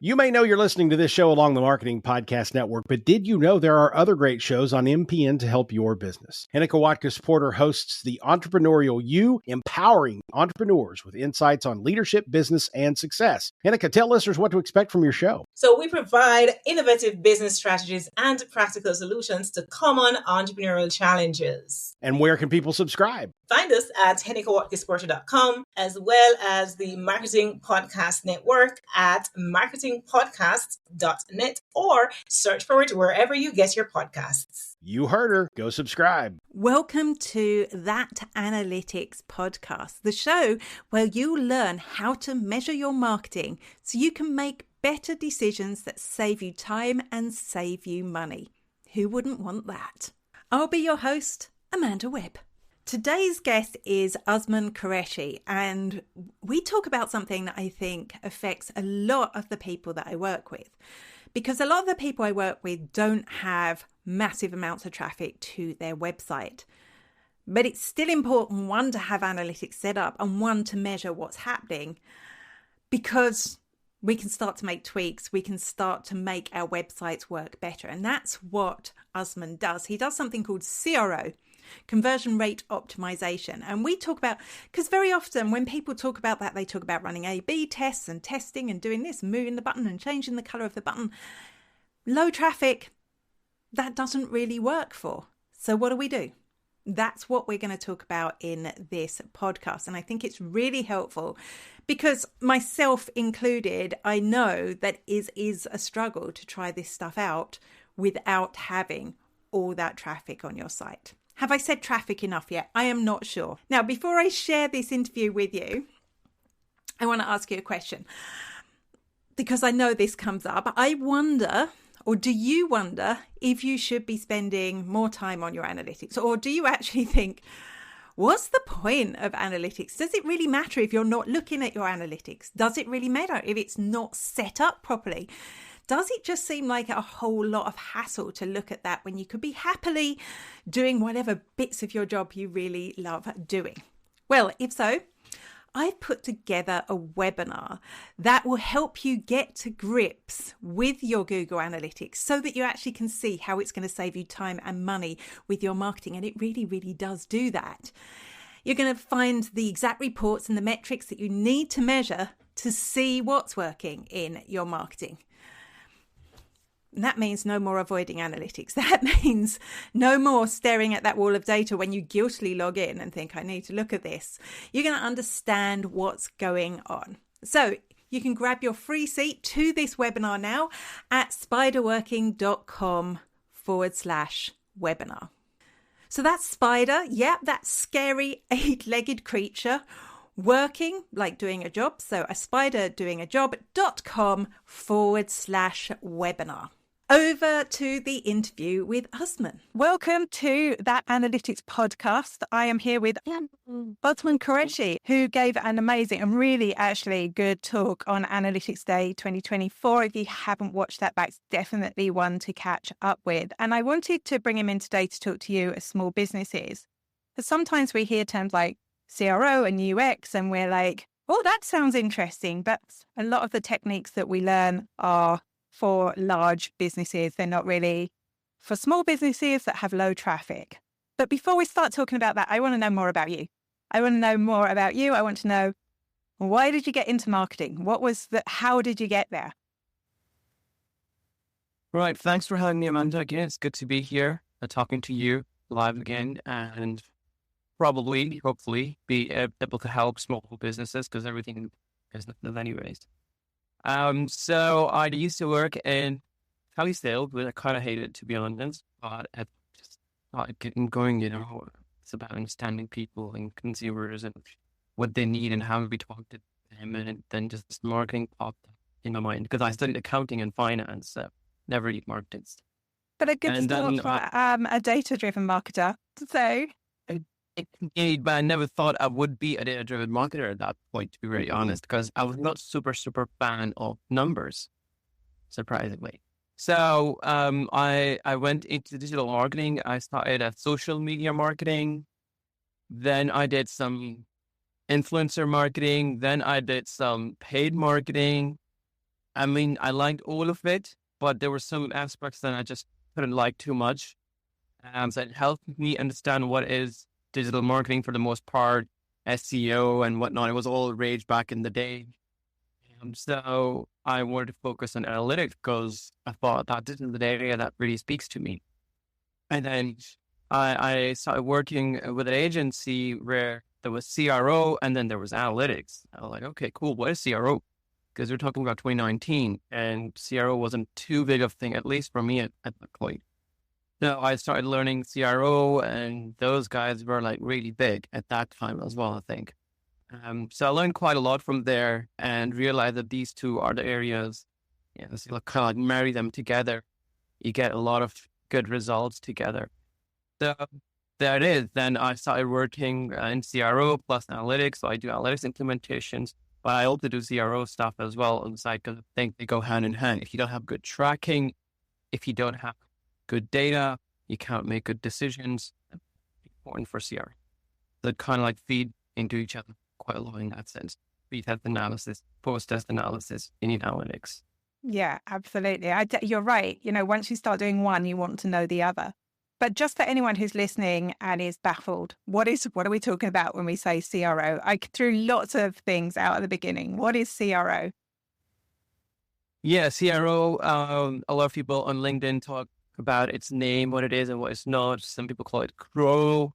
You may know you're listening to this show along the Marketing Podcast Network, but did you know there are other great shows on MPN to help your business? Hennika Watkins-Porter hosts The Entrepreneurial You, empowering entrepreneurs with insights on leadership, business, and success. Hennika, tell listeners what to expect from your show. So we provide innovative business strategies and practical solutions to common entrepreneurial challenges. And where can people subscribe? Find us at hennikawatkinsporter.com, as well as the Marketing Podcast Network at marketingpodcast.net, or search for it wherever you get your podcasts. You heard her. Go subscribe. Welcome to That Analytics Podcast, the show where you'll learn how to measure your marketing so you can make better decisions that save you time and save you money. Who wouldn't want that? I'll be your host, Amanda Webb. Today's guest is Usman Qureshi, and we talk about something that I think affects a lot of the people that I work with. Because a lot of the people I work with don't have massive amounts of traffic to their website. But it's still important, one, to have analytics set up, and one, to measure what's happening, because we can start to make tweaks. We can start to make our websites work better. And that's what Usman does. He does something called CRO, conversion rate optimization. And we talk about, because very often when people talk about that, they talk about running A/B tests and testing and doing this, moving the button and changing the color of the button. Low traffic, that doesn't really work for. So what do? That's what we're going to talk about in this podcast. And I think it's really helpful because, myself included, I know that it is a struggle to try this stuff out without having all that traffic on your site. Have I said traffic enough yet? I am not sure. Now, before I share this interview with you, I want to ask you a question, because I know this comes up. I wonder, or do you wonder, if you should be spending more time on your analytics? Or do you actually think, what's the point of analytics? Does it really matter if you're not looking at your analytics? Does it really matter if it's not set up properly? Does it just seem like a whole lot of hassle to look at that when you could be happily doing whatever bits of your job you really love doing? Well, if so, I've put together a webinar that will help you get to grips with your Google Analytics so that you actually can see how it's going to save you time and money with your marketing. And it really, really does do that. You're going to find the exact reports and the metrics that you need to measure to see what's working in your marketing. And that means no more avoiding analytics. That means no more staring at that wall of data when you guiltily log in and think, I need to look at this. You're going to understand what's going on. So you can grab your free seat to this webinar now at spiderworking.com/webinar. So that spider, that scary 8-legged creature, working, like doing a job. So a spider doing a job.com/webinar. Over to the interview with Usman. Welcome to That Analytics Podcast. I am here with Usman Qureshi, who gave an amazing and really actually good talk on Analytics Day 2024. If you haven't watched that back, it's definitely one to catch up with. And I wanted to bring him in today to talk to you as small businesses. Because sometimes we hear terms like CRO and UX and we're like, oh, that sounds interesting. But a lot of the techniques that we learn are for large businesses. They're not really for small businesses that have low traffic. But before we start talking about that, I want to know more about you. I want to know, why did you get into marketing? How did you get there? Right. Thanks for having me, Amanda. Again, it's good to be here talking to you live again, and hopefully be able to help small businesses, because everything is not anyways. So I used to work in telesales, but I kind of hated it, to be honest. But I just started getting going, it's about understanding people and consumers and what they need and how we talk to them. And then just this marketing popped up in my mind, because I studied accounting and finance, so never really marketing. But a good start for a data-driven marketer. So Indeed, but I never thought I would be a data-driven marketer at that point, to be very honest, because I was not super fan of numbers, surprisingly. So I went into digital marketing. I started at social media marketing. Then I did some influencer marketing. Then I did some paid marketing. I mean, I liked all of it, but there were some aspects that I just couldn't like too much. So it helped me understand what is digital marketing for the most part, SEO and whatnot. It was all rage back in the day. So I wanted to focus on analytics because I thought that this is the area that really speaks to me. And then I started working with an agency where there was CRO and then there was analytics. I was like, okay, cool. What is CRO? Because we're talking about 2019 and CRO wasn't too big of a thing, at least for me at that point. So I started learning CRO and those guys were like really big at that time as well, I think. So I learned quite a lot from there and realized that these two are the areas, so you kind of like marry them together. You get a lot of good results together. So there it is. Then I started working in CRO plus analytics. So I do analytics implementations, but I also do CRO stuff as well on the side because I think they go hand in hand. If you don't have good tracking, if you don't have good data, you can't make good decisions. It's important for CRO. They kind of like feed into each other quite a lot in that sense. Pre-test analysis, post-test analysis, in analytics. Yeah, absolutely. You're right. Once you start doing one, you want to know the other. But just for anyone who's listening and is baffled, what are we talking about when we say CRO? I threw lots of things out at the beginning. What is CRO? Yeah, CRO, a lot of people on LinkedIn talk about its name, what it is and what it's not. Some people call it CRO.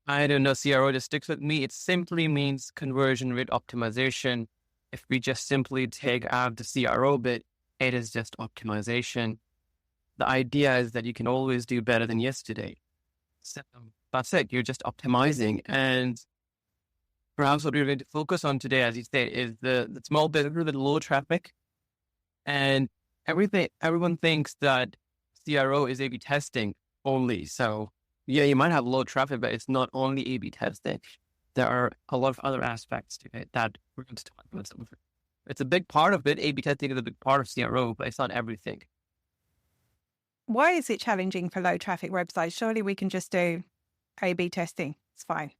I don't know, CRO just sticks with me. It simply means conversion rate optimization. If we just simply take out the CRO bit, it is just optimization. The idea is that you can always do better than yesterday. So that's it. You're just optimizing. And perhaps what we're going to focus on today, as you say, is the small business with low traffic. And everyone thinks that CRO is A/B testing only. So yeah, you might have low traffic, but it's not only A/B testing. There are a lot of other aspects to it that we're going to talk about. It's a big part of it. A/B testing is a big part of CRO, but it's not everything. Why is it challenging for low traffic websites? Surely we can just do A/B testing. It's fine.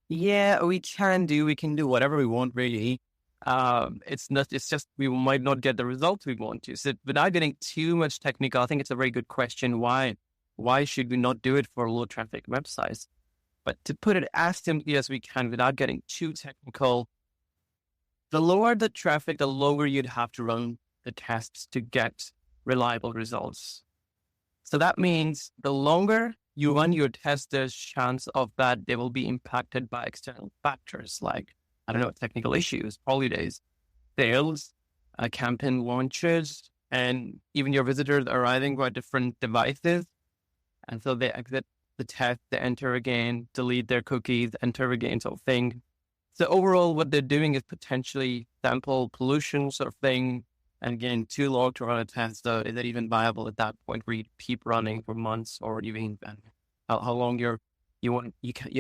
Yeah, we can do whatever we want, really. It's just we might not get the results we want to. So without getting too much technical, I think it's a very good question. Why should we not do it for low traffic websites? But to put it as simply as we can without getting too technical, the lower the traffic, the longer you'd have to run the tests to get reliable results. So that means the longer you run your tests, there's chance of that they will be impacted by external factors like, I don't know, technical issues, holidays, sales, campaign launches, and even your visitors arriving by different devices. And so they exit the test, they enter again, delete their cookies, enter again, sort of thing. So overall, what they're doing is potentially sample pollution sort of thing. And again, too long to run a test. So is it even viable at that point where you keep running for months, or even how long you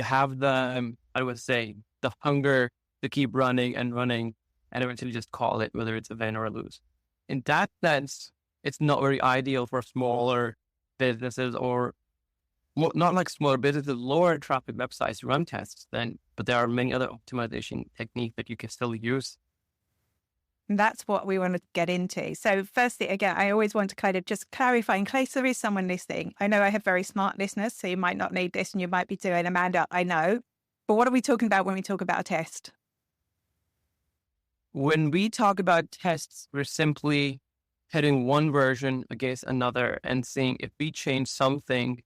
have the I would say the hunger to keep running and eventually just call it, whether it's a win or a lose. In that sense, it's not very ideal for smaller businesses, or not like smaller businesses, lower traffic websites to run tests then, but there are many other optimization techniques that you can still use. And that's what we want to get into. So firstly, again, I always want to kind of just clarify in case there is someone listening. I know I have very smart listeners, so you might not need this and you might be doing, Amanda, I know. But what are we talking about when we talk about a test? When we talk about tests, we're simply hitting one version against another and seeing if we change something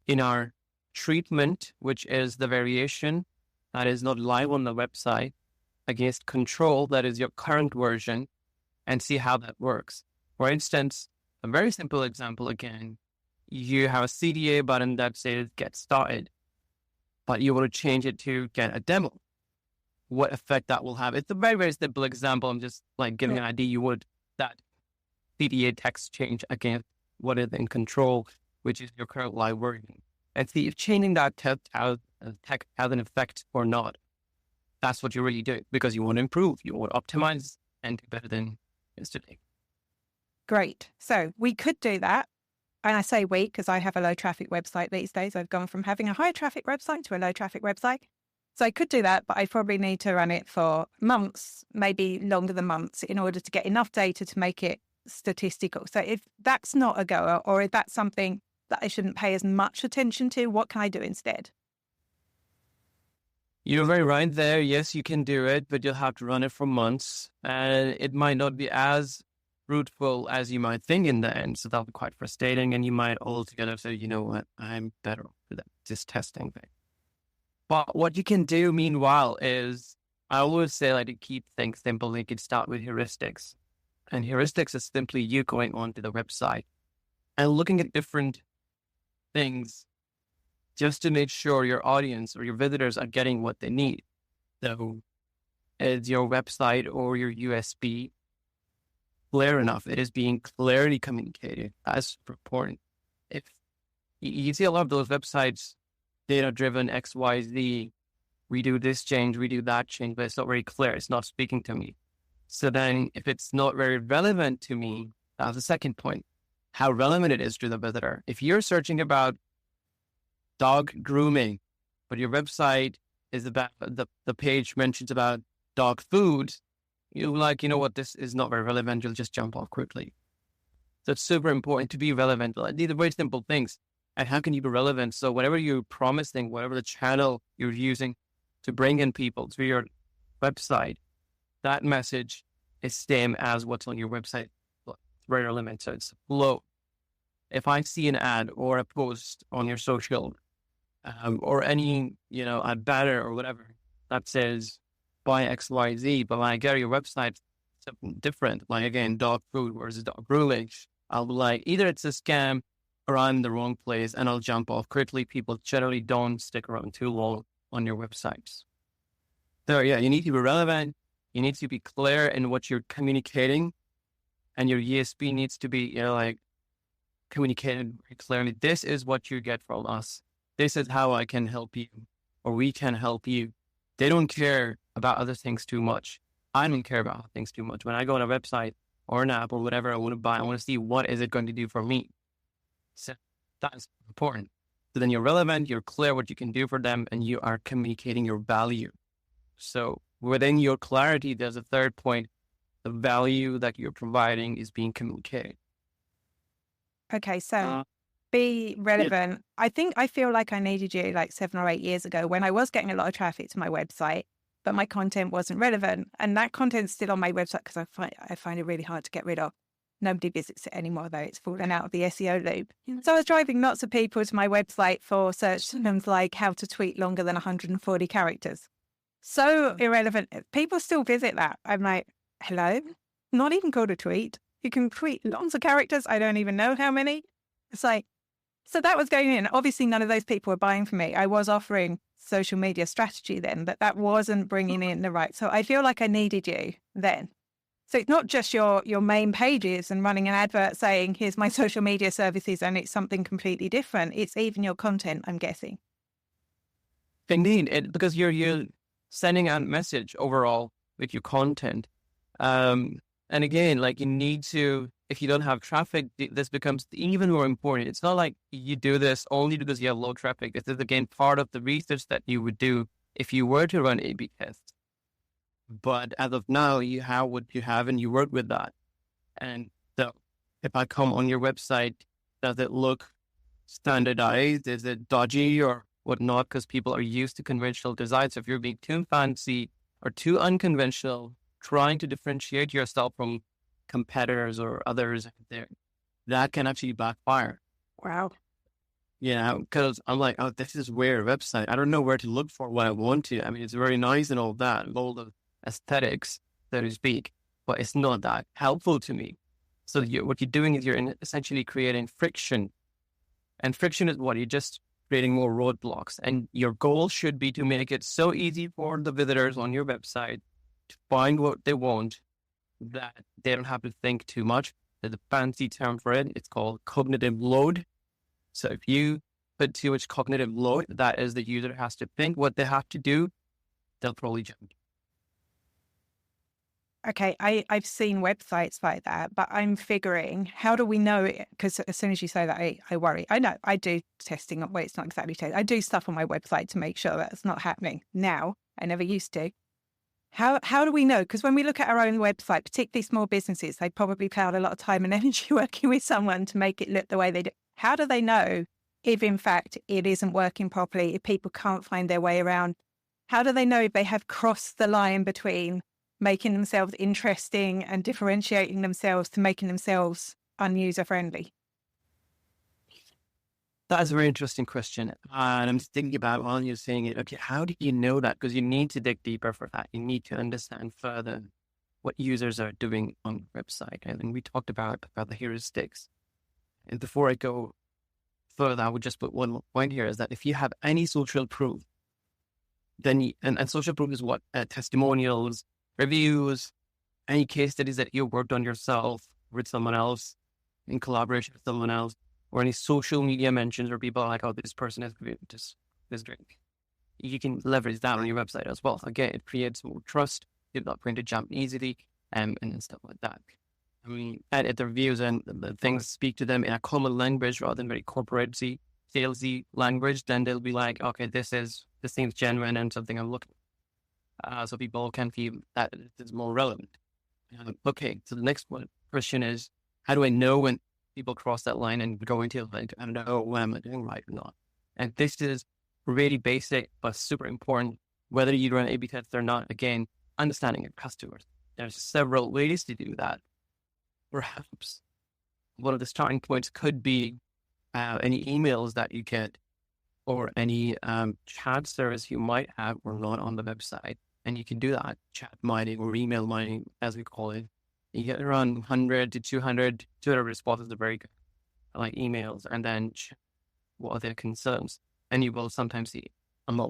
in our treatment, which is the variation that is not live on the website, against control, that is your current version, and see how that works. For instance, a very simple example again, you have a CTA button that says get started, but you want to change it to get a demo. What effect that will have? It's a very, very simple example. I'm just like giving an idea. You would that CTA text change against what is in control, which is your current live version, and see if changing that text has an effect or not. That's what you're really doing because you want to improve, you want to optimize and do better than yesterday. Great. So we could do that. And I say we because I have a low traffic website these days. I've gone from having a high traffic website to a low traffic website. So I could do that, but I probably need to run it for months, maybe longer than months, in order to get enough data to make it statistical. So if that's not a goer, or if that's something that I shouldn't pay as much attention to, what can I do instead? You're very right there. Yes, you can do it, but you'll have to run it for months. And it might not be as fruitful as you might think in the end. So that'll be quite frustrating. And you might altogether say, you know what, I'm better with this testing thing. But what you can do meanwhile is, I always say, like, to keep things simple, you can start with heuristics. And heuristics is simply you going onto the website and looking at different things just to make sure your audience or your visitors are getting what they need. So is your website or your USB clear enough? It is being clearly communicated. That's important. If you see a lot of those websites, data-driven, XYZ, we do this change, we do that change, but it's not very clear. It's not speaking to me. So then if it's not very relevant to me, that's the second point, how relevant it is to the visitor. If you're searching about dog grooming, but your website is about, the page mentions about dog food, you're like, you know what, this is not very relevant. You'll just jump off quickly. So it's super important to be relevant. These are very simple things. And how can you be relevant? So whatever you're promising, whatever the channel you're using to bring in people to your website, that message is same as what's on your website. It's very relevant. So it's flow. If I see an ad or a post on your social or any, a banner or whatever that says buy XYZ, but when I go to your website, something different, like again, dog food versus dog grooming, I'll be like, either it's a scam or I'm in the wrong place, and I'll jump off quickly. People generally don't stick around too long on your websites. So yeah, you need to be relevant. You need to be clear in what you're communicating, and your USP needs to be, communicated very clearly. This is what you get from us. This is how I can help you, or we can help you. They don't care about other things too much. I don't care about things too much. When I go on a website or an app or whatever I want to buy, I want to see what is it going to do for me. So that's important. So then you're relevant, you're clear what you can do for them, and you are communicating your value. So within your clarity, there's a third point. The value that you're providing is being communicated. Okay, so be relevant. Yeah. I feel like I needed you like 7 or 8 years ago when I was getting a lot of traffic to my website, but my content wasn't relevant. And that content's still on my website because I find it really hard to get rid of. Nobody visits it anymore, though. It's fallen out of the SEO loop. So I was driving lots of people to my website for search terms like how to tweet longer than 140 characters. So irrelevant. People still visit that. I'm like, hello? Not even called a tweet. You can tweet lots of characters. I don't even know how many. It's like, so that was going in. Obviously, none of those people were buying from me. I was offering social media strategy then, but that wasn't bringing in the right. So I feel like I needed you then. So it's not just your main pages and running an advert saying, here's my social media services, and it's something completely different. It's even your content, I'm guessing. Indeed, because you're sending out a message overall with your content. And again, like you need to, if you don't have traffic, this becomes even more important. It's not like you do this only because you have low traffic. This is, again, part of the research that you would do if you were to run A/B tests. But as of now, you have what you have and you work with that. And so if I come on your website, does it look standardized? Is it dodgy or whatnot? Because people are used to conventional design. So if you're being too fancy or too unconventional, trying to differentiate yourself from competitors or others there, that can actually backfire. Wow. Yeah, because I'm like, oh, this is weird website. I don't know where to look for what I want to. I mean, it's very nice and all that, all the aesthetics, so to speak, but it's not that helpful to me. So what you're doing is you're essentially creating friction. And friction is what? You're just creating more roadblocks. And your goal should be to make it so easy for the visitors on your website to find what they want that they don't have to think too much. There's a fancy term for it. It's called cognitive load. So if you put too much cognitive load, that is, the user has to think what they have to do, they'll probably jump. okay, I've seen websites like that, but I'm figuring, how do we know it? Because as soon as you say that, I worry. I know I do testing. Well, it's not exactly testing. I do stuff on my website to make sure that's not happening now. I never used to. How do we know? Because when we look at our own website, particularly small businesses, they probably pay out a lot of time and energy working with someone to make it look the way they do. How do they know if, in fact, it isn't working properly, if people can't find their way around? How do they know if they have crossed the line between making themselves interesting and differentiating themselves to making themselves unuser-friendly? That's a very interesting question. And I'm thinking about while you're saying it, okay, how do you know that? Because you need to dig deeper for that. You need to understand further what users are doing on the website. And we talked about the heuristics. And before I go further, I would just put one more point here is that if you have any social proof, then and social proof is what? Testimonials, reviews, any case studies that you worked on yourself with someone else in collaboration with someone else, or any social media mentions where people are like, oh, this person has reviewed this drink. You can leverage that on your website as well. Again, it creates more trust. You're not going to jump easily and stuff like that. I mean, edit the reviews and the things speak to them in a common language rather than very corporate-y, salesy language. Then they'll be like, okay, this seems genuine and something I'm looking for. So people can feel that it is more relevant. Okay, so the next question is, how do I know when people cross that line and go into like, I don't know, what am I doing right or not? And this is really basic, but super important, whether you run A/B tests or not. Again, understanding your customers. There's several ways to do that. Perhaps one of the starting points could be any emails that you get or any chat service you might have or not on the website. And you can do that chat mining or email mining, as we call it. You get around 100 to 200 responses are very good, like emails, and then what are their concerns. And you will sometimes see, I'm not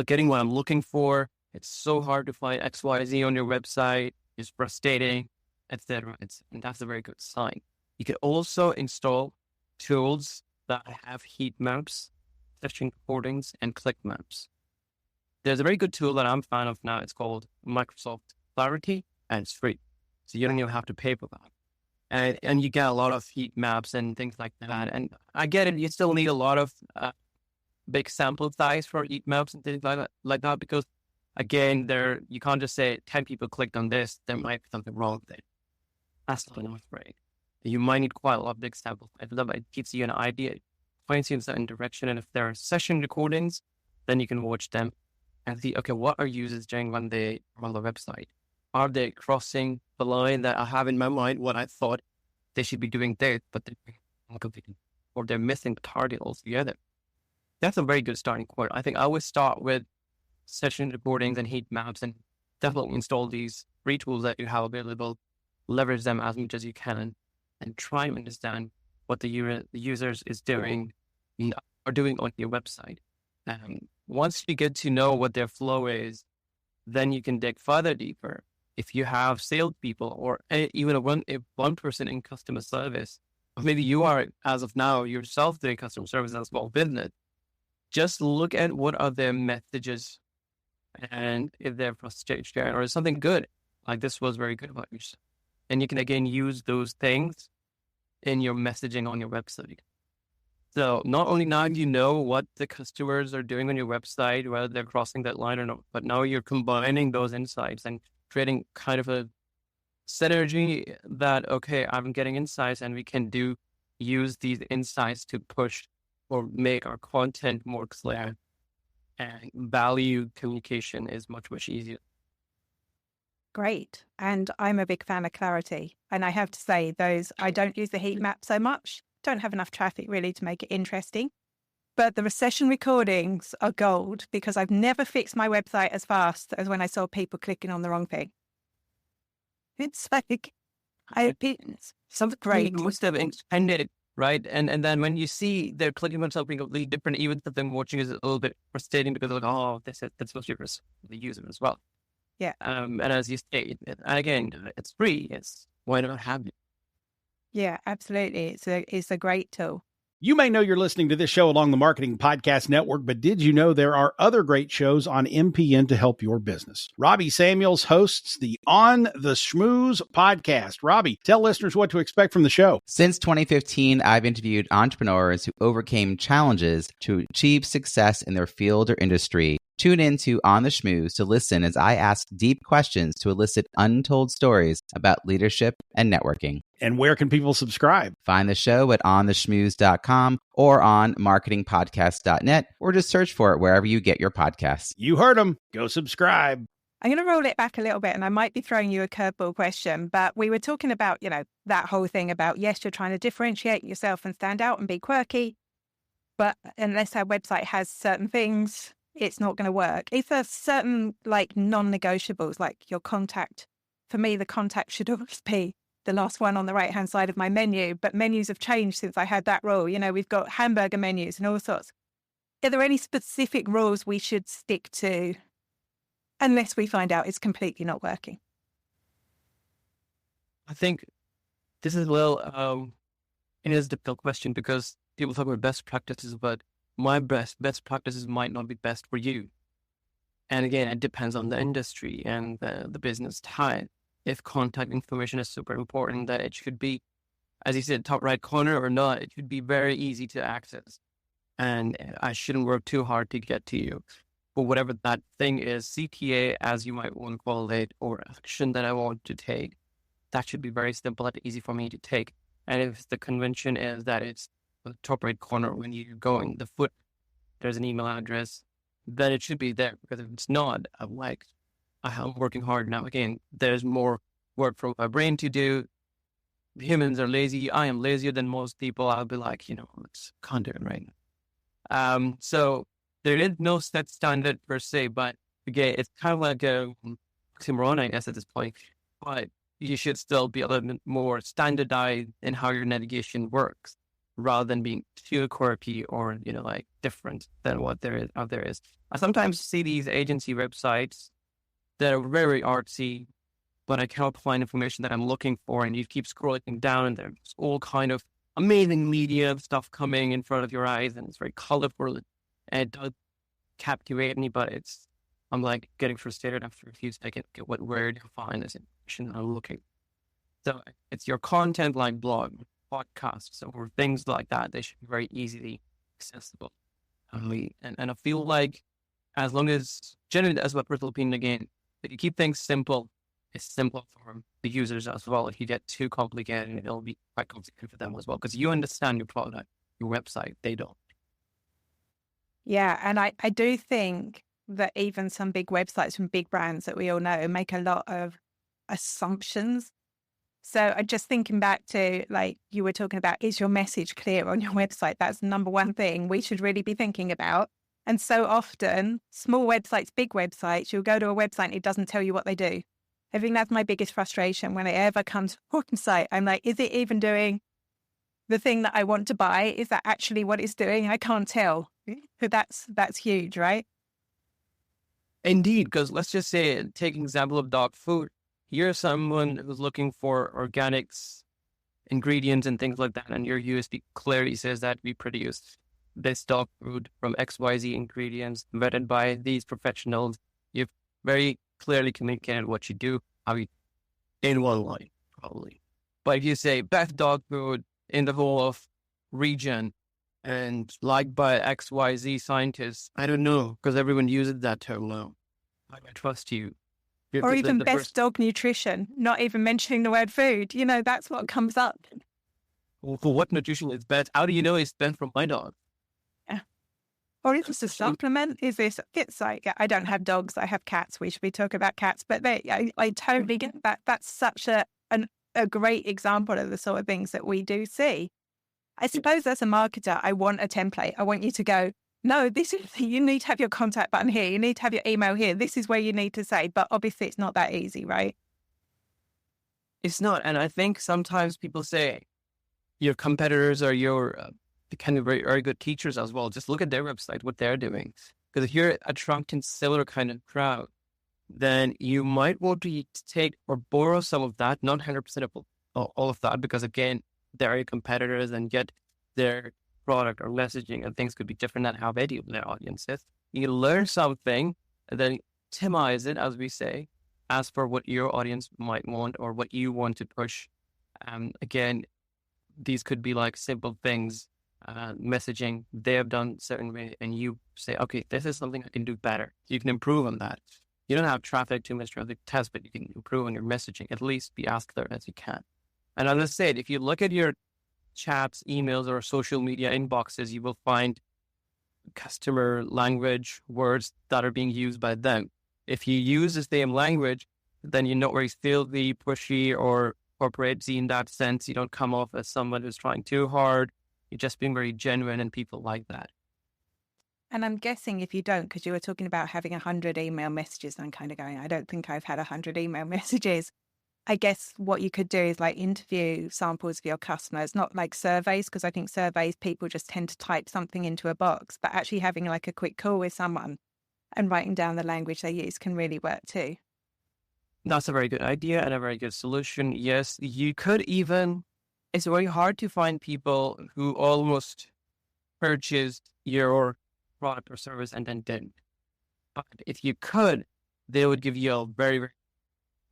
getting what I'm looking for. It's so hard to find XYZ on your website. It's frustrating, etc. And that's a very good sign. You can also install tools that have heat maps, session recordings, and click maps. There's a very good tool that I'm a fan of now. It's called Microsoft Clarity, and it's free. So you don't even have to pay for that. And you get a lot of heat maps and things like that. And I get it. You still need a lot of big sample size for heat maps and things like that, because again, you can't just say 10 people clicked on this. There might be something wrong with it. That's not enough, right? You might need quite a lot of big samples. It gives you an idea, points you in a certain direction. And if there are session recordings, then you can watch them and see, okay, what are users doing when they are on the website? Are they crossing the line that I have in my mind, what I thought they should be doing there, but they're missing the target altogether? That's a very good starting point. I think I would start with session recordings and heat maps, and definitely install these free tools that you have available, leverage them as much as you can, and try and understand what the users is doing or doing on your website. Once you get to know what their flow is, then you can dig further deeper. If you have salespeople or even one person in customer service, or maybe you are, as of now, yourself doing customer service as a small business, just look at what are their messages and if they're frustrated or something good, like this was very good about yourself. And you can again use those things in your messaging on your website. So not only now do you know what the customers are doing on your website, whether they're crossing that line or not, but now you're combining those insights and creating kind of a synergy that, okay, I'm getting insights and we can use these insights to push or make our content more clear, and value communication is much, much easier. Great. And I'm a big fan of clarity. And I have to say I don't use the heat map so much. Don't have enough traffic really to make it interesting. But the session recordings are gold, because I've never fixed my website as fast as when I saw people clicking on the wrong thing. It's like, it's something great. You must have expanded it, right? And then when you see they're clicking on something completely different, even if them watching is a little bit frustrating because they're like, oh, that's supposed to be for the user as well. Yeah. And as you state, again, it's free. Why not have it? Yeah, absolutely. It's a great tool. You may know you're listening to this show along the Marketing Podcast Network, but did you know there are other great shows on MPN to help your business? Robbie Samuels hosts the On the Schmooze podcast. Robbie, tell listeners what to expect from the show. Since 2015, I've interviewed entrepreneurs who overcame challenges to achieve success in their field or industry. Tune in to On the Schmooze to listen as I ask deep questions to elicit untold stories about leadership and networking. And where can people subscribe? Find the show at ontheschmooze.com or on marketingpodcast.net, or just search for it wherever you get your podcasts. You heard them. Go subscribe. I'm going to roll it back a little bit, and I might be throwing you a curveball question, but we were talking about, that whole thing about, yes, you're trying to differentiate yourself and stand out and be quirky, but unless our website has certain things, it's not going to work. If there's certain non-negotiables, like your contact, for me, the contact should always be the last one on the right-hand side of my menu, but menus have changed since I had that rule. We've got hamburger menus and all sorts. Are there any specific rules we should stick to unless we find out it's completely not working? I think this is it is a difficult question because people talk about best practices, but my best practices might not be best for you. And again, it depends on the industry and the business type. If contact information is super important, that it should be, as you said, top right corner or not, it should be very easy to access. And I shouldn't work too hard to get to you. But whatever that thing is, CTA, as you might want to call it, or action that I want to take, that should be very simple and easy for me to take. And if the convention is that it's the top right corner when you go in the foot, there's an email address, then it should be there. Because if it's not, I'm working hard now. Again, there's more work for my brain to do. Humans are lazy. I am lazier than most people. I'll be like, can't do it right now. So there is no set standard per se, but again, it's kind of like a oxymoron, I guess, at this point. But you should still be a little bit more standardized in how your navigation works, rather than being too quirky or, different than what there is. I sometimes see these agency websites that are very artsy, but I cannot find information that I'm looking for. And you keep scrolling down and there's all kind of amazing media stuff coming in front of your eyes, and it's very colorful and it does captivate me, but I'm getting frustrated after a few seconds at where to find this information I'm looking. So it's your content like blog, podcasts, or things like that. They should be very easily accessible. And I feel like as long as, generally as my personal opinion again, if you keep things simple, it's simple for the users as well. If you get too complicated, it'll be quite complicated for them as well, because you understand your product, your website, they don't. Yeah, and I do think that even some big websites from big brands that we all know make a lot of assumptions. So I'm just thinking back to, you were talking about, is your message clear on your website? That's the number one thing we should really be thinking about. And so often, small websites, big websites, you'll go to a website and it doesn't tell you what they do. I think that's my biggest frustration when it ever comes to a website. I'm like, is it even doing the thing that I want to buy? Is that actually what it's doing? I can't tell. So that's huge, right? Indeed, because let's just say, take an example of dog food. Here's someone who's looking for organics, ingredients and things like that, and your USP clearly says that we produce this dog food from XYZ ingredients, vetted by these professionals. You've very clearly communicated what you do, how you, in one line, probably. But if you say best dog food in the whole of region and liked by XYZ scientists, I don't know, because everyone uses that term now. I trust you. Or even best dog nutrition, not even mentioning the word food. That's what comes up. Well, for what nutrition is best? How do you know it's best from my dog? Yeah. Or is this a supplement? It's like, I don't have dogs, I have cats. We should be talking about cats. But I totally get that. That's such a great example of the sort of things that we do see. I suppose as a marketer, I want a template. I want you to go, no, you need to have your contact button here. You need to have your email here. This is where you need to say, but obviously it's not that easy, right? It's not. And I think sometimes people say your competitors are kind of very, very good teachers as well. Just look at their website, what they're doing. Because if you're attracting similar kind of crowd, then you might want to take or borrow some of that, not 100% of all of that, because again, they're your competitors and yet they're product or messaging, and things could be different than how they deal with their audiences. You learn something and then optimize it, as we say, as for what your audience might want or what you want to push. Again, these could be like simple things, messaging they have done certain way, and you say, okay, this is something I can do better. You can improve on that. You don't have too much traffic test, but you can improve on your messaging, at least be as clear as you can. And as I said, if you look at your chats, emails, or social media inboxes, you will find customer language words that are being used by them. If you use the same language, then you're not very filthy, pushy, or corporate-y in that sense. You don't come off as someone who's trying too hard. You're just being very genuine, and people like that. And I'm guessing if you don't, because you were talking about having 100 email messages, I'm kind of going, I don't think I've had 100 email messages. I guess what you could do is like interview samples of your customers, not like surveys, because I think surveys, people just tend to type something into a box, but actually having like a quick call with someone and writing down the language they use can really work too. That's a very good idea and a very good solution. Yes, you could even, it's very hard to find people who almost purchased your product or service and then didn't. But if you could, they would give you a very, very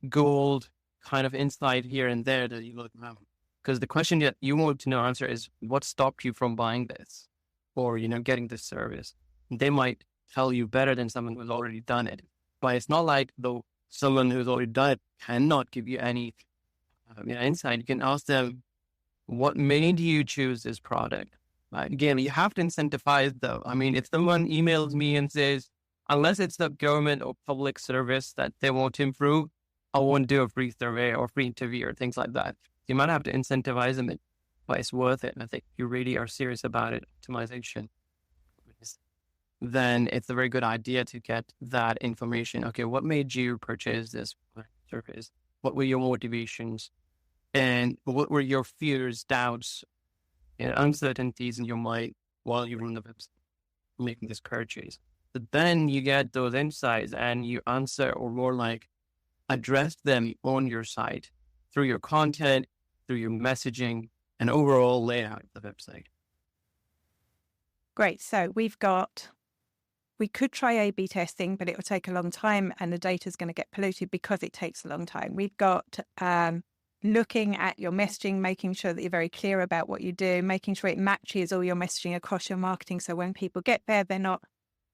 gold kind of insight here and there that you look around. Because the question that you want to know answer is, what stopped you from buying this or, getting this service? They might tell you better than someone who's already done it. But it's not like though someone who's already done it cannot give you any insight. You can ask them, what made you choose this product? Again, you have to incentivize though. I mean, if someone emails me and says, unless it's the government or public service that they want to improve, I won't do a free survey or free interview or things like that. You might have to incentivize them, but it's worth it. I think if you really are serious about it, optimization, then it's a very good idea to get that information. Okay, what made you purchase this service? What were your motivations? And what were your fears, doubts, and uncertainties in your mind while you were on the website making this purchase? But then you get those insights and you answer, or more like address them on your site through your content, through your messaging, and overall layout of the website. Great. So we could try A/B testing, but it will take a long time and the data is going to get polluted because it takes a long time. We've got looking at your messaging, making sure that you're very clear about what you do, making sure it matches all your messaging across your marketing. So when people get there, they're not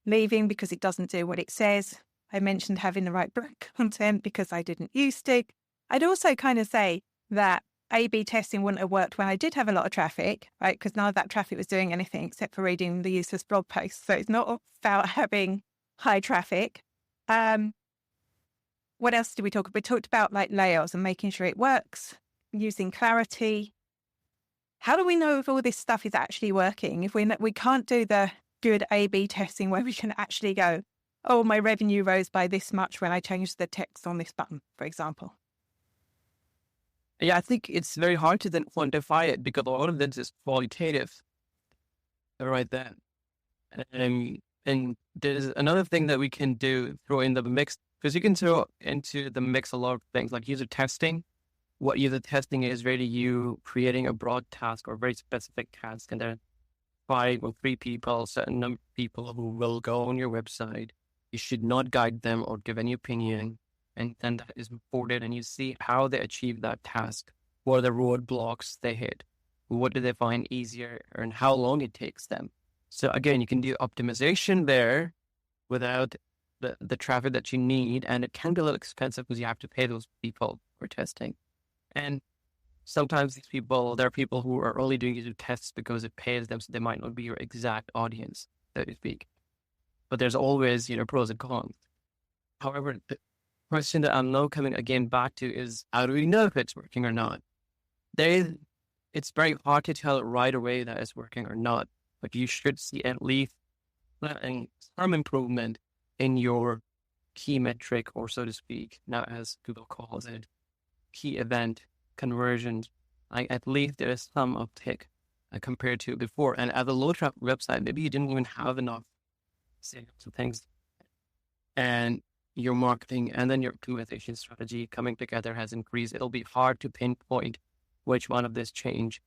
leaving because it doesn't do what it says. I mentioned having the right brand content because I didn't used to. I'd also kind of say that A/B testing wouldn't have worked when I did have a lot of traffic, right? Because none of that traffic was doing anything except for reading the useless blog posts. So it's not about having high traffic. What else did we talk about? We talked about like layouts and making sure it works, using clarity. How do we know if all this stuff is actually working? If we can't do the good A/B testing where we can actually go, oh, my revenue rose by this much when I changed the text on this button, for example. Yeah, I think it's very hard to then quantify it because a lot of this is qualitative right then. And there's another thing that we can do, throw in the mix, because you can throw into the mix a lot of things like user testing. What user testing is really you creating a broad task or very specific task, and then 5 or 3 people, certain number of people who will go on your website. You should not guide them or give any opinion. And then that is reported and you see how they achieve that task. What are the roadblocks they hit? What do they find easier and how long it takes them? So again, you can do optimization there without the traffic that you need. And it can be a little expensive because you have to pay those people for testing. And sometimes there are people who are only doing user tests because it pays them. So they might not be your exact audience, so to speak. But there's always, pros and cons. However, the question that I'm now coming again back to is, how do we know if it's working or not? It's very hard to tell right away that it's working or not, but you should see at least some improvement in your key metric, or so to speak, now as Google calls it, key event conversions. At least there is some uptick compared to before. And as a low traffic website, maybe you didn't even have enough sales and things. And your marketing and then your optimization strategy coming together has increased. It'll be hard to pinpoint which one of this change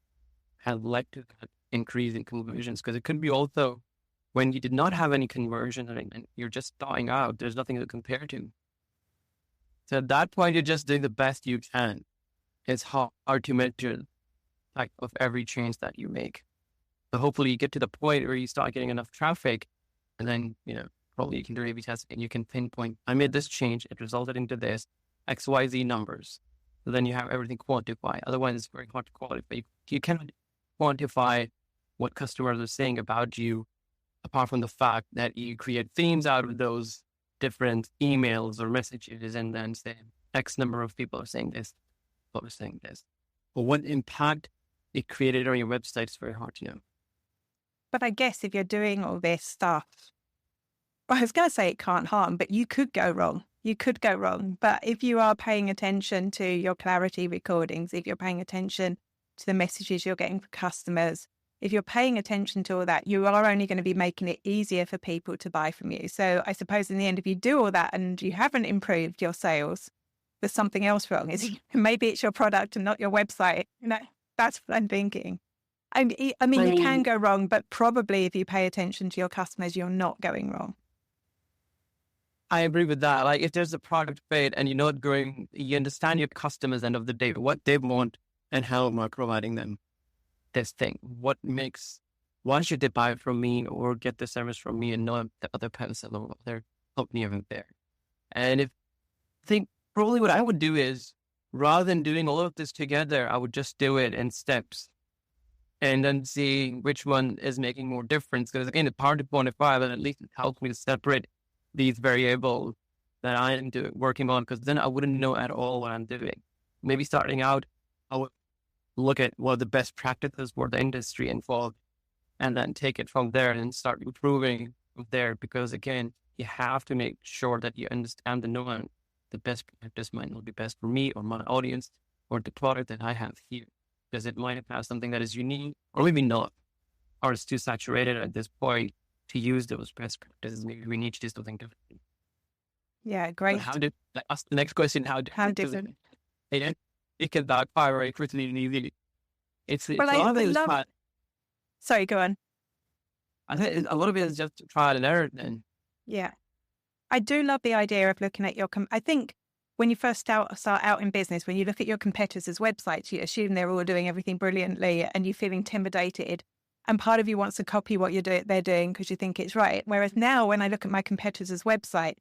has led to that. increase in conversions, because it could be also when you did not have any conversion and you're just starting out, there's nothing to compare to. So at that point, you're just doing the best you can. It's hard to measure like of every change that you make. So hopefully you get to the point where you start getting enough traffic, and then, probably you can do A/B testing and you can pinpoint, I made this change, it resulted into this XYZ numbers. So then you have everything quantified. Otherwise, it's very hard to quantify. You cannot quantify what customers are saying about you, apart from the fact that you create themes out of those different emails or messages, and then say X number of people are saying this, people are saying this. But what impact it created on your website is very hard to know. But I guess if you're doing all this stuff, I was going to say it can't harm, but you could go wrong. You could go wrong. But if you are paying attention to your clarity recordings, if you're paying attention to the messages you're getting from customers, if you're paying attention to all that, you are only going to be making it easier for people to buy from you. So I suppose in the end, if you do all that and you haven't improved your sales, there's something else wrong. Maybe it's your product and not your website. That's what I'm thinking. I mean, you can go wrong, but probably if you pay attention to your customers, you're not going wrong. I agree with that. Like, if there's a product fit and you're not growing, you understand your customers end of the day, what they want and how am I providing them this thing? Why should they buy from me or get the service from me and not the other person or other company over there? And I think probably what I would do is, rather than doing all of this together, I would just do it in steps and then see which one is making more difference. Because again, it's hard to quantify, but at least it helps me to separate these variables that I am working on, because then I wouldn't know at all what I'm doing. Maybe starting out, I would look at what the best practices for the industry involved, and then take it from there and start improving from there. Because again, you have to make sure that you understand the best practice might not be best for me or my audience or the product that I have here, because it might have something that is unique or maybe not, or it's too saturated at this point to use those best practices. Maybe we need to do something different. Yeah, great. Ask the next question, how different? It can backfire very quickly and easily. Sorry, go on. I think a lot of it is just trial and error then. Yeah. I do love the idea of looking at I think when you first start out in business, when you look at your competitors' websites, you assume they're all doing everything brilliantly and you feel intimidated. And part of you wants to copy what they're doing because you think it's right. Whereas now when I look at my competitor's website,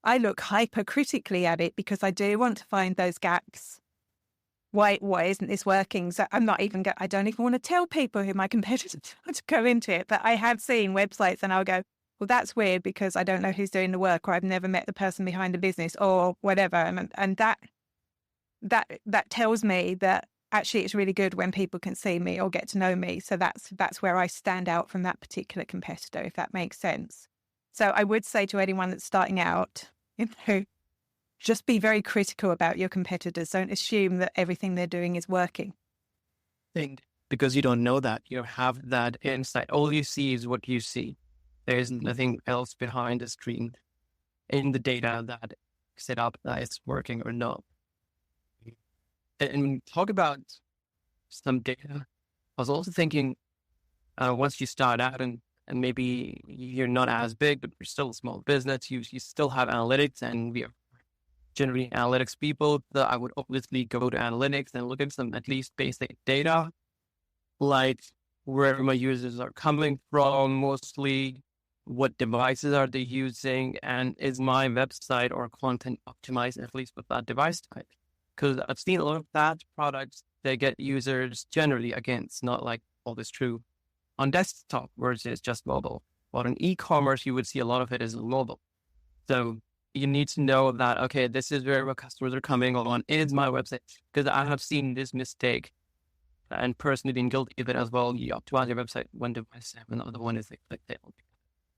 I look hypercritically at it because I do want to find those gaps. Why isn't this working? So I don't even want to tell people who my competitors are to go into it. But I have seen websites and I'll go, well, that's weird because I don't know who's doing the work, or I've never met the person behind the business or whatever. And that tells me that actually it's really good when people can see me or get to know me. So that's where I stand out from that particular competitor, if that makes sense. So I would say to anyone that's starting out, just be very critical about your competitors. Don't assume that everything they're doing is working. Because you don't know that. You don't have that insight. All you see is what you see. There's nothing else behind the screen in the data that set up that it's working or not. And when you talk about some data, I was also thinking, once you start out and maybe you're not as big, but you're still a small business, you still have analytics, and we are generally analytics people. So I would obviously go to analytics and look at some at least basic data, like where my users are coming from, mostly what devices are they using, and is my website or content optimized at least with that device type. Because I've seen a lot of that products, they get users generally, again, it's not like all this true on desktop versus just mobile. But in e-commerce, you would see a lot of it is mobile. So you need to know that, okay, this is where my customers are coming on, is my website. Because I have seen this mistake and personally been guilty of it as well. You optimize your website one device and the other one is like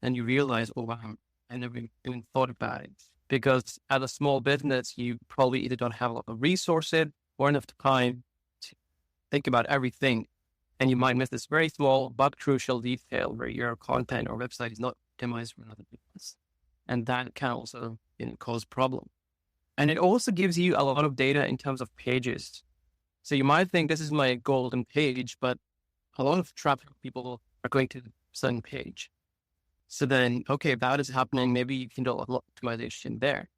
and you realize, oh wow, I never even thought about it. Because as a small business, you probably either don't have a lot of resources or enough time to think about everything. And you might miss this very small but crucial detail where your content or website is not optimized for another business. And that can also cause problem. And it also gives you a lot of data in terms of pages. So you might think this is my golden page, but a lot of traffic people are going to a certain page. So then, okay, if that is happening, maybe you can do a lot of optimization there.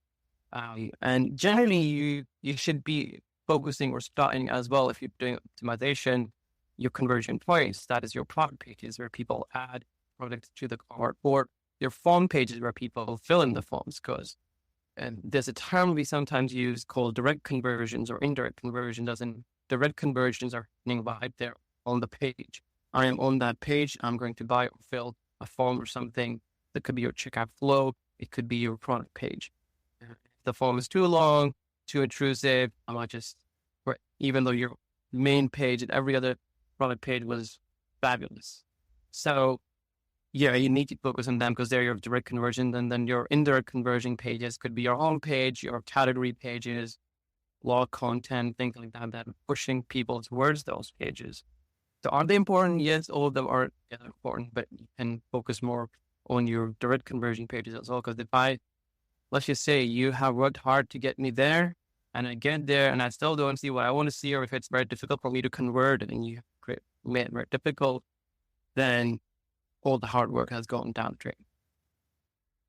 And generally, you should be focusing or starting as well, if you're doing optimization, your conversion points. That is your product pages where people add products to the cart, or your form pages where people fill in the forms. Because there's a term we sometimes use called direct conversions or indirect conversions. As in, direct conversions are happening right there on the page. I am on that page. I'm going to buy or fill a form or something. That could be your checkout flow. It could be your product page. If the form is too long, too intrusive, I might just, even though your main page and every other product page was fabulous. So yeah, you need to focus on them because they're your direct conversion. And then your indirect conversion pages could be your home page, your category pages, blog content, things like that, that are pushing people towards those pages. So are they important? Yes, all of them are important, but you can focus more on your direct conversion pages as well. Because let's just say you have worked hard to get me there, and I get there and I still don't see what I want to see, or if it's very difficult for me to convert and you made it very difficult, then all the hard work has gone down the drain.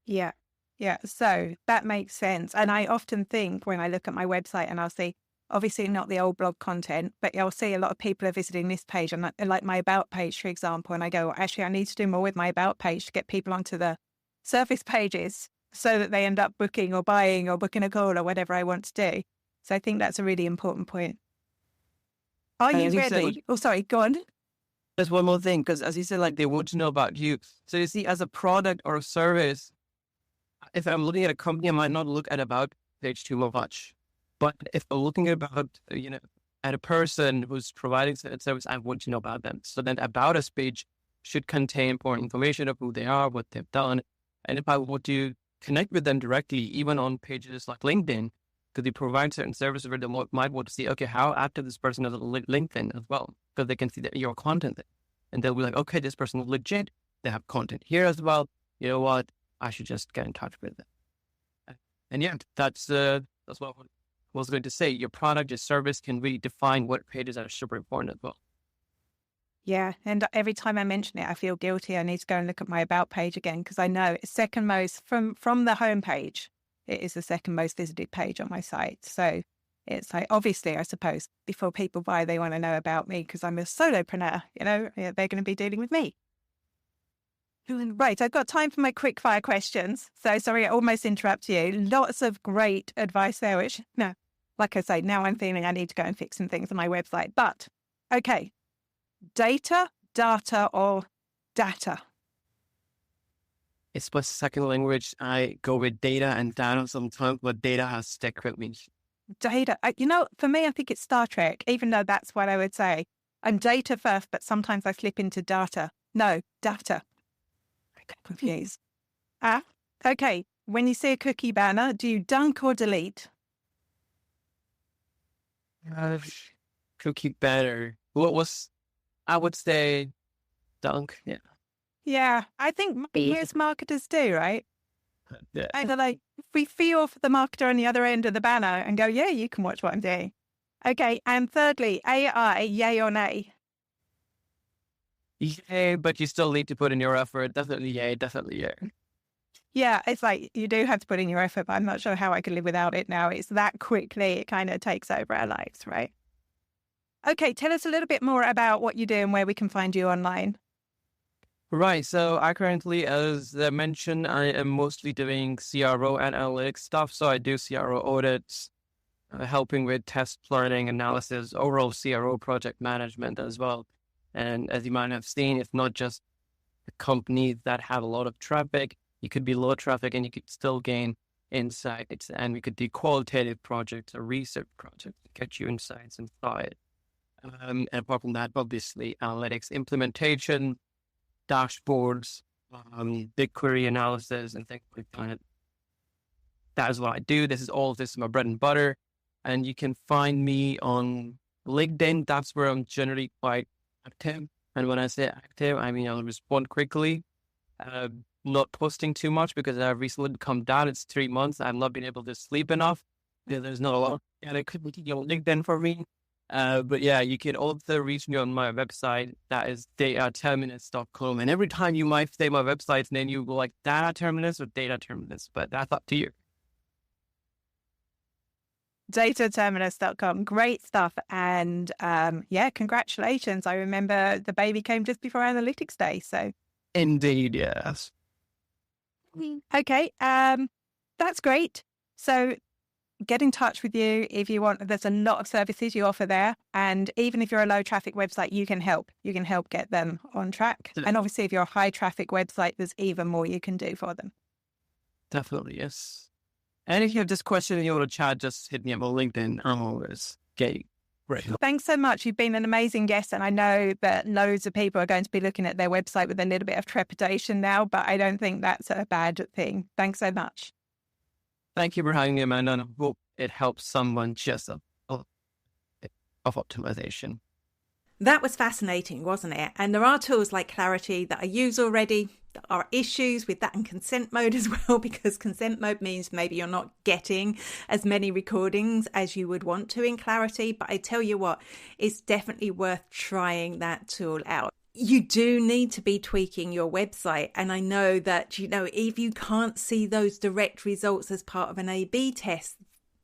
Yeah. Yeah. So that makes sense. And I often think when I look at my website and I'll see, obviously not the old blog content, but I'll see a lot of people are visiting this page and like my about page, for example. And I go, actually, I need to do more with my about page to get people onto the service pages so that they end up booking or buying or booking a call or whatever I want to do. So I think that's a really important point. Are you ready? Sorry, go on. There's one more thing, because as you said, like they want to know about you. So you see, as a product or a service, if I'm looking at a company, I might not look at about page too much. But if I'm looking at a person who's providing a service, I want to know about them. So then about us page should contain important information of who they are, what they've done. And if I want to connect with them directly, even on pages like LinkedIn, because they provide certain services where they might want to see, okay, how active this person is on LinkedIn as well, because they can see that your content. And they'll be like, okay, this person is legit. They have content here as well. You know what? I should just get in touch with them. And yeah, that's what I was going to say. Your product, your service can really define what pages are super important as well. Yeah. And every time I mention it, I feel guilty. I need to go and look at my about page again, because I know it's second most from the home page. It is the second most visited page on my site. So it's like, obviously, I suppose, before people buy, they want to know about me because I'm a solopreneur, they're going to be dealing with me. Right, I've got time for my quick fire questions. So sorry, I almost interrupt you. Lots of great advice there, which, no, like I say, now I'm feeling I need to go and fix some things on my website. But, okay, data, or data? It's my second language. I go with data and data sometimes, but data has stuck with me. Data. For me, I think it's Star Trek, even though that's what I would say. I'm data first, but sometimes I slip into data. No, data. I get confused. Okay. When you see a cookie banner, do you dunk or delete? Cookie banner. I would say dunk. Yeah. Yeah. I think most marketers do, right? Yeah. Either like, we feel for the marketer on the other end of the banner and go, yeah, you can watch what I'm doing. Okay. And thirdly, AI, yay or nay? Yay, but you still need to put in your effort. Definitely yay, definitely yay. Yeah, it's like you do have to put in your effort, but I'm not sure how I could live without it now. It's that quickly, it kind of takes over our lives, right? Okay, tell us a little bit more about what you do and where we can find you online. Right. So I currently, as I mentioned, I am mostly doing CRO and analytics stuff. So I do CRO audits, helping with test learning analysis, overall CRO project management as well. And as you might have seen, it's not just the companies that have a lot of traffic. You could be low traffic and you could still gain insights. And we could do qualitative projects or research projects to get you insights inside. And apart from that, obviously, analytics implementation, dashboards, BigQuery analysis, and things like that. That is what I do. This is my bread and butter. And you can find me on LinkedIn. That's where I'm generally quite active. And when I say active, I mean I'll respond quickly. Not posting too much because I've recently come down. It's 3 months. I've not been able to sleep enough. There's not a lot. And it could be on LinkedIn for me. But yeah, you can also reach me on my website. That is dataterminus.com. And every time you might say my website's name, you go like Data Terminus or Data Terminus, but that's up to you. Dataterminus.com. Great stuff. And congratulations. I remember the baby came just before Analytics Day. So Indeed, yes. Okay, that's great. So get in touch with you if you want. There's a lot of services you offer there. And even if you're a low traffic website, you can help. You can help get them on track. And obviously, if you're a high traffic website, there's even more you can do for them. Definitely, yes. And if you have this question and you want to chat, just hit me up on LinkedIn. I'm always great. Thanks so much. You've been an amazing guest. And I know that loads of people are going to be looking at their website with a little bit of trepidation now, but I don't think that's a bad thing. Thanks so much. Thank you for having me, Amanda. And I hope it helps someone just of optimization. That was fascinating, wasn't it? And there are tools like Clarity that I use already. There are issues with that and consent mode as well, because consent mode means maybe you're not getting as many recordings as you would want to in Clarity. But I tell you what, it's definitely worth trying that tool out. You do need to be tweaking your website. And I know that, if you can't see those direct results as part of an A/B test,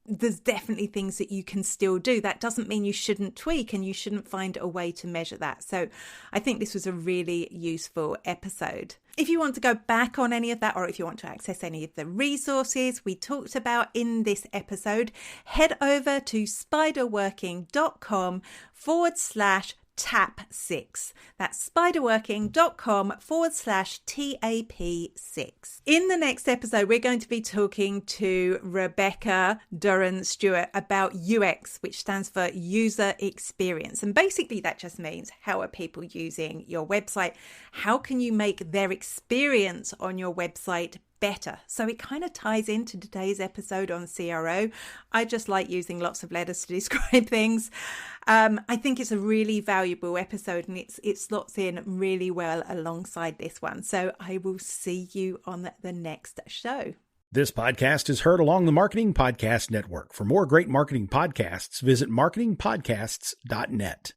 there's definitely things that you can still do. That doesn't mean you shouldn't tweak and you shouldn't find a way to measure that. So I think this was a really useful episode. If you want to go back on any of that, or if you want to access any of the resources we talked about in this episode, head over to spiderworking.com/TAP6. That's spiderworking.com/TAP6. In the next episode, we're going to be talking to Rebecca Duran-Stewart about UX, which stands for user experience. And basically that just means, how are people using your website? How can you make their experience on your website better? So it kind of ties into today's episode on CRO. I just like using lots of letters to describe things. I think it's a really valuable episode, and it slots in really well alongside this one. So I will see you on the next show. This podcast is heard along the Marketing Podcast Network. For more great marketing podcasts, visit marketingpodcasts.net.